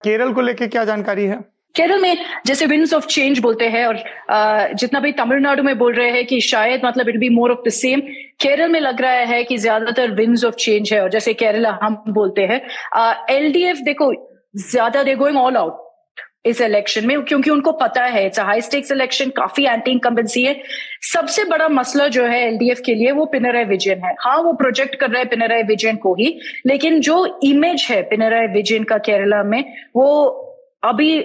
केरल को लेके क्या जानकारी है? केरल में जैसे विंड्स ऑफ चेंज बोलते हैं, और जितना भी तमिलनाडु में बोल रहे हैं कि शायद मतलब it be more of the same, Kerala में लग रहा है कि ज्यादातर विंड्स ऑफ चेंज है। और जैसे केरला हम बोलते हैं, एलडीएफ देखो ज्यादा दे गोइंग ऑल आउट इस इलेक्शन में, क्योंकि उनको पता है it's a high stakes election, काफी एंटी इनकम्बेंसी है। सबसे बड़ा मसला जो है एलडीएफ के लिए वो पिनराई विजयन है। हाँ, वो प्रोजेक्ट कर रहे हैं पिनराई विजयन को ही, लेकिन जो इमेज है पिनराई विजयन का केरला में, वो अभी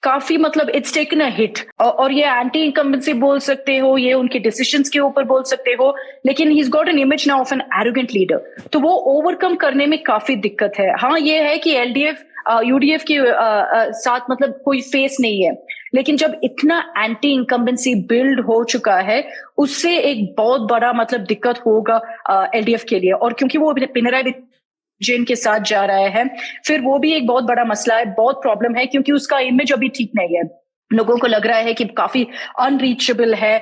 काफी मतलब इट्स टेकन अ हिट। और ये एंटी इनकम्बेंसी बोल सकते हो, ये उनके डिसीजंस के ऊपर बोल सकते हो, लेकिन he is got an image now of an arrogant leader, तो वो ओवरकम करने में काफी दिक्कत है। हाँ, ये है कि एलडीएफ यूडीएफ के साथ मतलब कोई फेस नहीं है, लेकिन जब इतना एंटी इनकम्बेंसी बिल्ड हो चुका है, उससे एक बहुत बड़ा मतलब दिक्कत होगा एलडीएफ के लिए। और क्योंकि वो पिनराई विजयन के साथ जा रहा है, फिर वो भी एक बहुत बड़ा मसला है, बहुत प्रॉब्लम है, क्योंकि उसका इमेज अभी ठीक नहीं है। लोगों को लग रहा है कि काफी अनरीचेबल है,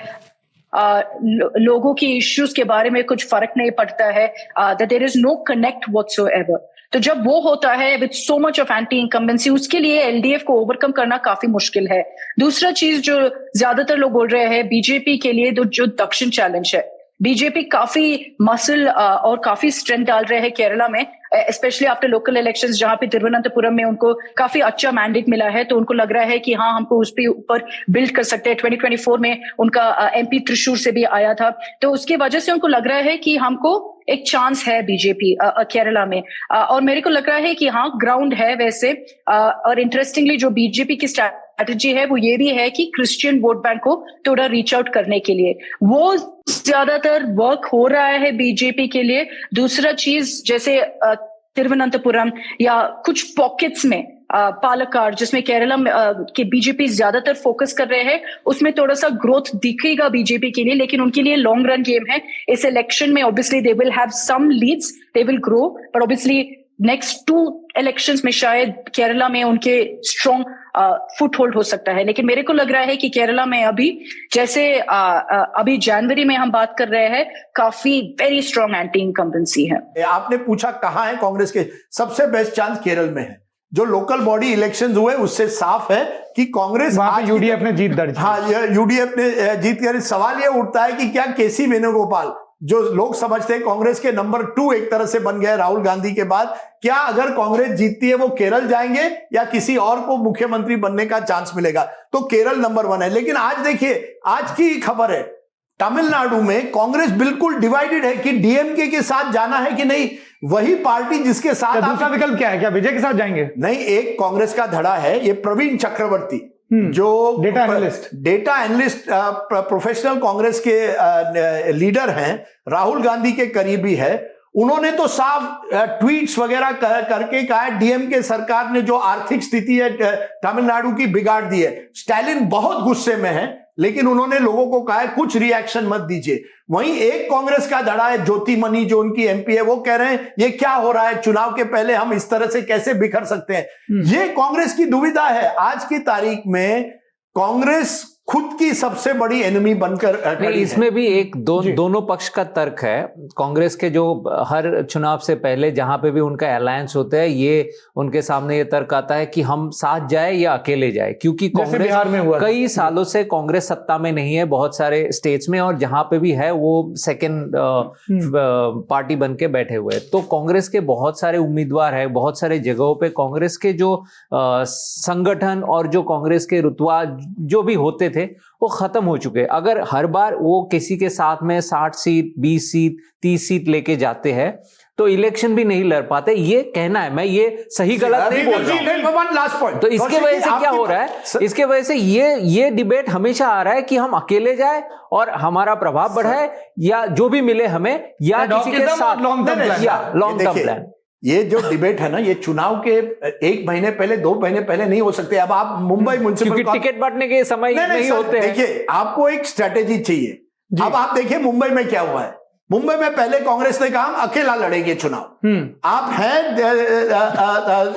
लोगों की इश्यूज के बारे में कुछ फर्क नहीं पड़ता है, that there is no connect whatsoever. तो जब वो होता है with so much of anti incumbency, उसके लिए एलडीएफ को ओवरकम करना काफी मुश्किल है। दूसरा चीज जो ज्यादातर लोग बोल रहे हैं बीजेपी के लिए, जो दक्षिण चैलेंज है, बीजेपी काफी मसल और काफी स्ट्रेंथ डाल रहे हैं केरला में, स्पेशली आफ्टर लोकल इलेक्शंस, जहां पे तिरुवनंतपुरम में उनको काफी अच्छा मैंडेट मिला है, तो उनको लग रहा है कि हाँ, हमको उस पे ऊपर बिल्ड कर सकते हैं। 2024 में उनका एमपी त्रिशूर से भी आया था, तो उसकी वजह से उनको लग रहा है कि हमको एक चांस है बीजेपी केरला में। और मेरे को लग रहा है कि हाँ, ग्राउंड है वैसे। और इंटरेस्टिंगली जो बीजेपी की स्ट्रैटेजी है वो ये भी है कि क्रिश्चियन वोट बैंक को थोड़ा रीच आउट करने के लिए वो ज्यादातर वर्क हो रहा है बीजेपी के लिए। दूसरा चीज जैसे तिरुवनंतपुरम या कुछ पॉकेट्स में पालक्काड, जिसमें केरला के बीजेपी ज्यादातर फोकस कर रहे हैं, उसमें थोड़ा सा ग्रोथ दिखेगा बीजेपी के लिए, लेकिन उनके लिए लॉन्ग रन गेम है। इस इलेक्शन में obviously they will have some leads, they will grow, but obviously next 2 elections में शायद केरला में उनके स्ट्रॉन्ग फुट होल्ड हो सकता है। लेकिन मेरे को लग रहा है कि केरला में अभी जैसे अभी जनवरी में हम बात कर रहे हैं, काफी वेरी स्ट्रॉन्ग एंटी इनकम्बेंसी है। आपने पूछा कहाँ है कांग्रेस के सबसे बेस्ट चांस, केरल में है। जो लोकल बॉडी इलेक्शंस हुए उससे साफ है कि कांग्रेस, यूडीएफ ने जीत दर्ज, हाँ, यूडीएफ ने जीत कर। सवाल यह उठता है कि क्या केसी वेणुगोपाल, जो लोग समझते हैं कांग्रेस के नंबर 2 एक तरह से बन गए राहुल गांधी के बाद, क्या अगर कांग्रेस जीतती है वो केरल जाएंगे या किसी और को मुख्यमंत्री बनने का चांस मिलेगा? तो केरल नंबर 1 है। लेकिन आज देखिए, आज की खबर है, तमिलनाडु में कांग्रेस बिल्कुल डिवाइडेड है कि डीएमके के साथ जाना है कि नहीं। वही पार्टी जिसके साथ दूसरा विकल्प क्या है, क्या विजय के साथ जाएंगे? नहीं, एक कांग्रेस का धड़ा है, ये प्रवीण चक्रवर्ती, जो डेटा एनालिस्ट प्रोफेशनल कांग्रेस के लीडर हैं, राहुल गांधी के करीबी है। उन्होंने तो साफ ट्वीट्स वगैरह करके कहा डीएमके सरकार ने जो आर्थिक स्थिति है तमिलनाडु की बिगाड़ दी है। स्टालिन बहुत गुस्से में है, लेकिन उन्होंने लोगों को कहा है कुछ रिएक्शन मत दीजिए। वहीं एक कांग्रेस का धड़ा है, ज्योतिमणि जो उनकी एमपी है, वो कह रहे हैं ये क्या हो रहा है, चुनाव के पहले हम इस तरह से कैसे बिखर सकते हैं। ये कांग्रेस की दुविधा है। आज की तारीख में कांग्रेस खुद की सबसे बड़ी एनिमी बनकर खड़ी इसमें है। भी एक दोनों पक्ष का तर्क है। कांग्रेस के जो हर चुनाव से पहले जहां पे भी उनका अलायंस होता है, ये उनके सामने ये तर्क आता है कि हम साथ जाए या अकेले जाए, क्योंकि कांग्रेस बिहार में हुआ कई सालों से कांग्रेस सत्ता में नहीं है बहुत सारे स्टेट्स में, और जहां पे भी है वो सेकेंड पार्टी बन के बैठे हुए हैं। तो कांग्रेस के बहुत सारे उम्मीदवार है, बहुत सारे जगहों पे कांग्रेस के जो संगठन और जो कांग्रेस के रुतबा जो भी होते थे वो खत्म हो चुके। अगर हर बार वो किसी के साथ में 60 सीट 20 सीट 30 सीट लेके जाते हैं तो इलेक्शन भी नहीं लड़ पाते। ये कहना है, मैं ये सही गलत नहीं बोल रहा हूं। लास्ट पॉइंट, तो इसके वजह से क्या हो रहा है, इसके वजह से ये डिबेट हमेशा आ रहा है कि हम अकेले जाए और हमारा प्रभाव बढ़ाए, या जो भी मिले हमें, या किसी के साथ लॉन्ग टर्म प्लान। ये जो डिबेट है ना, ये चुनाव के 1 महीने पहले 2 महीने पहले नहीं हो सकते। अब आप मुंबई म्युनिसिपल टिकट बांटने के समय नहीं होते हैं। देखिए, आपको एक स्ट्रेटेजी चाहिए। अब आप देखिए मुंबई में क्या हुआ है। मुंबई में पहले कांग्रेस ने कहा हम अकेला लड़ेंगे चुनाव। आप हैं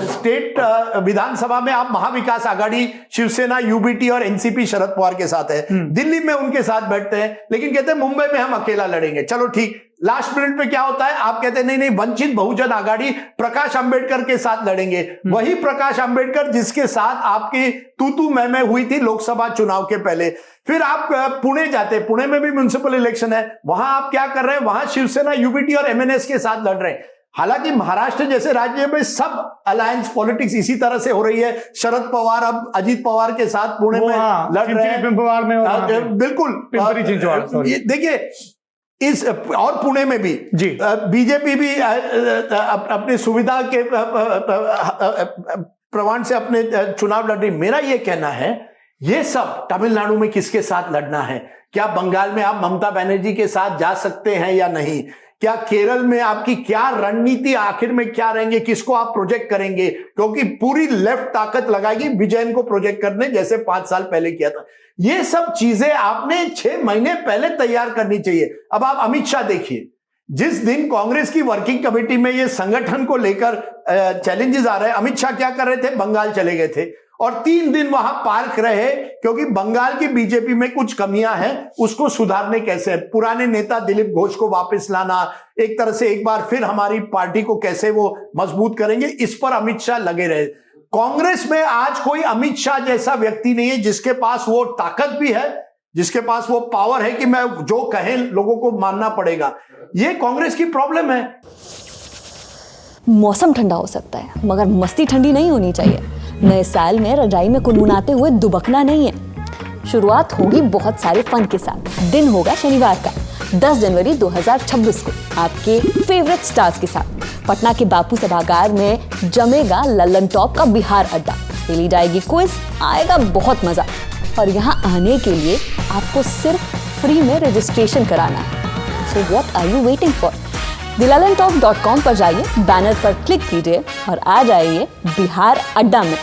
स्टेट विधानसभा में, आप महाविकास आघाड़ी, शिवसेना, यूबीटी और एनसीपी शरद पवार के साथ है। दिल्ली में उनके साथ बैठते हैं, लेकिन कहते हैं मुंबई में हम अकेला लड़ेंगे। चलो ठीक, लास्ट मिनट पे क्या होता है, आप कहते हैं नहीं नहीं वंचित बहुजन आघाड़ी प्रकाश अंबेडकर के साथ लड़ेंगे। वही प्रकाश अंबेडकर जिसके साथ आपकी तू मैं हुई थी लोकसभा चुनाव के पहले। फिर आप पुणे जाते, पुणे में भी म्युनिसिपल इलेक्शन है, वहां आप क्या कर रहे हैं, वहां शिवसेना यूबीटी और एमएनएस के साथ लड़ रहे हैं। हालांकि महाराष्ट्र जैसे राज्य में सब अलायंस पॉलिटिक्स इसी तरह से हो रही है। शरद पवार अब अजीत पवार के साथ पुणे में लड़ रहे हैं। बिल्कुल देखिए इस और पुणे में भी बीजेपी भी अपनी सुविधा के प्रमाण से अपने चुनाव लड़ रही। मेरा ये कहना है ये सब तमिलनाडु में किसके साथ लड़ना है? क्या बंगाल में आप ममता बनर्जी के साथ जा सकते हैं या नहीं? क्या केरल में आपकी क्या रणनीति आखिर में क्या रहेंगे, किसको आप प्रोजेक्ट करेंगे? क्योंकि पूरी लेफ्ट ताकत लगाएगी विजयन को प्रोजेक्ट करने, जैसे 5 साल पहले किया था। ये सब चीजें आपने 6 महीने पहले तैयार करनी चाहिए। अब आप अमित शाह देखिए, जिस दिन कांग्रेस की वर्किंग कमेटी में ये संगठन को लेकर चैलेंजेस आ रहे हैं, अमित शाह क्या कर रहे थे, बंगाल चले गए थे और 3 दिन वहां पार्क रहे, क्योंकि बंगाल की बीजेपी में कुछ कमियां हैं, उसको सुधारने कैसे, पुराने नेता दिलीप घोष को वापस लाना, एक तरह से एक बार फिर हमारी पार्टी को कैसे वो मजबूत करेंगे, इस पर अमित शाह लगे रहे। कांग्रेस में आज कोई अमित शाह जैसा व्यक्ति नहीं है जिसके पास वो ताकत भी है, जिसके पास वो पावर है कि मैं जो कहे लोगों को मानना पड़ेगा। ये कांग्रेस की प्रॉब्लम है। मौसम ठंडा हो सकता है मगर मस्ती ठंडी नहीं होनी चाहिए। नए साल में रजाई में कुनमुनाते हुए दुबकना नहीं है। शुरुआत होगी बहुत सारे फन के साथ। दिन होगा शनिवार का 10 जनवरी 2026 को आपके फेवरेट स्टार्स के साथ पटना के बापू सभागार में जमेगा लल्लन टॉप का बिहार अड्डा। खेली जाएगी क्विज, आएगा बहुत मजा और यहाँ आने के लिए आपको सिर्फ फ्री में रजिस्ट्रेशन कराना है। So what are you waiting for? thelallantalk.com पर जाइए, बैनर पर क्लिक कीजिए और आ जाइए बिहार अड्डा में।